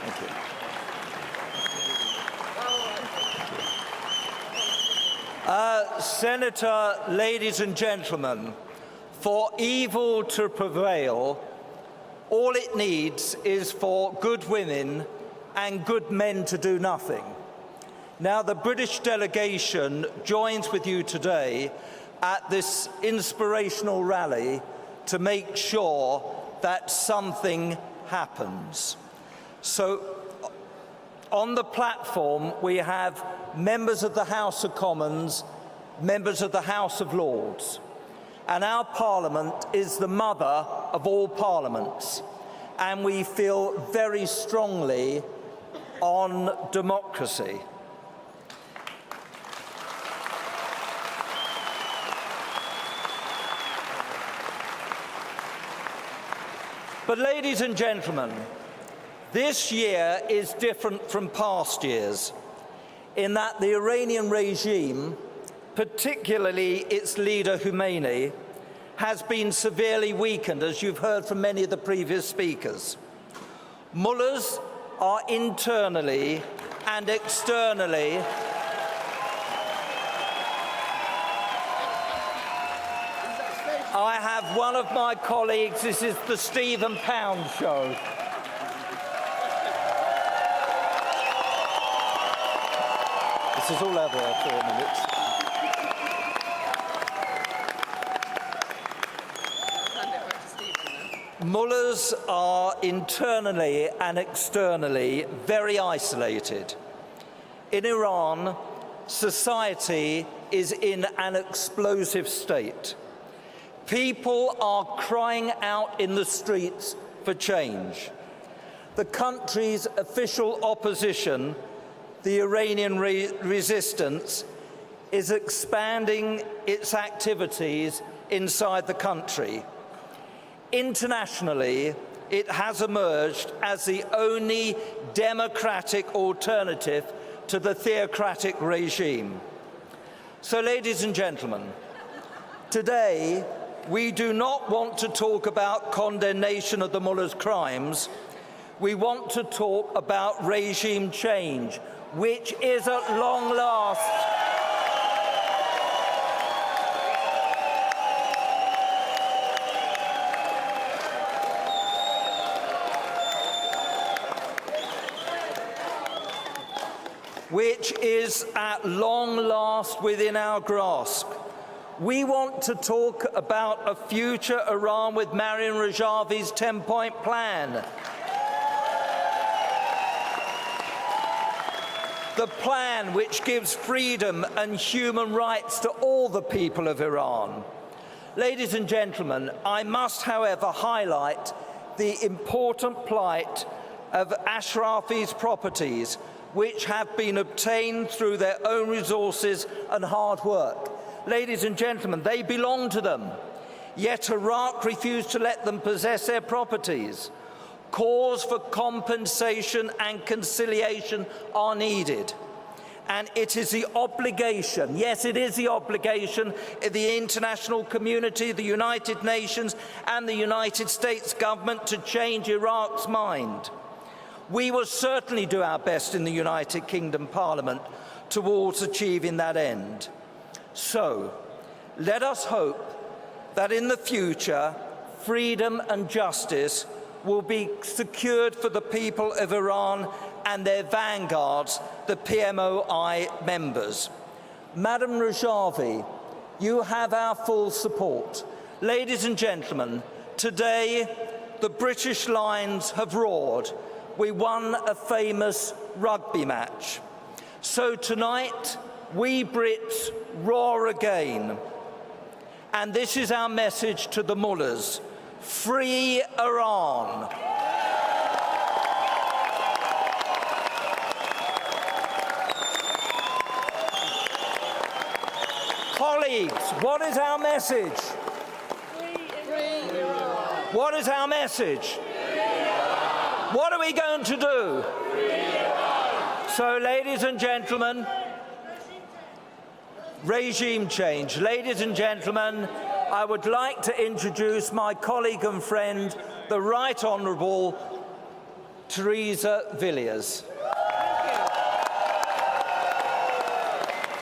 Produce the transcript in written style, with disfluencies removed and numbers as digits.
Thank you. Senator, ladies and gentlemen, for evil to prevail, all it needs is for good women and good men to do nothing. Now, the British delegation joins with you today at this inspirational rally to make sure that something happens. So, on the platform, we have members of the House of Commons, members of the House of Lords. And our Parliament is the mother of all parliaments. And we feel very strongly on democracy. But ladies and gentlemen, this year is different from past years in that the Iranian regime, particularly its leader Khomeini, has been severely weakened, as you've heard from many of the previous speakers. Mullahs are internally and externally I have one of my colleagues, this is the Stephen Pound show. This is all over 4 minutes. Mullahs are internally and externally very isolated. In Iran, society is in an explosive state. People are crying out in the streets for change. The country's official opposition, the Iranian Resistance, is expanding its activities inside the country. Internationally, it has emerged as the only democratic alternative to the theocratic regime. So, ladies and gentlemen, today we do not want to talk about condemnation of the mullahs' crimes. We want to talk about regime change, which is at long last within our grasp. We want to talk about a future Iran with Mariam Rajavi's 10-point plan. The plan which gives freedom and human rights to all the people of Iran. Ladies and gentlemen, I must, however, highlight the important plight of Ashrafi's properties, which have been obtained through their own resources and hard work. Ladies and gentlemen, they belong to them, yet Iraq refused to let them possess their properties. Calls for compensation and conciliation are needed. And it is the obligation, yes, it is the obligation of the international community, the United Nations and the United States government to change Iraq's mind. We will certainly do our best in the United Kingdom Parliament towards achieving that end. So, let us hope that in the future, freedom and justice will be secured for the people of Iran and their vanguards, the PMOI members. Madam Rajavi, you have our full support. Ladies and gentlemen, today the British Lions have roared. We won a famous rugby match. So tonight, we Brits roar again. And this is our message to the mullahs. Free Iran. Colleagues, what is our message? Free Iran. What is our message? What are we going to do? So, ladies and gentlemen, regime change. Ladies and gentlemen, I would like to introduce my colleague and friend, the Right Honourable Teresa Villiers.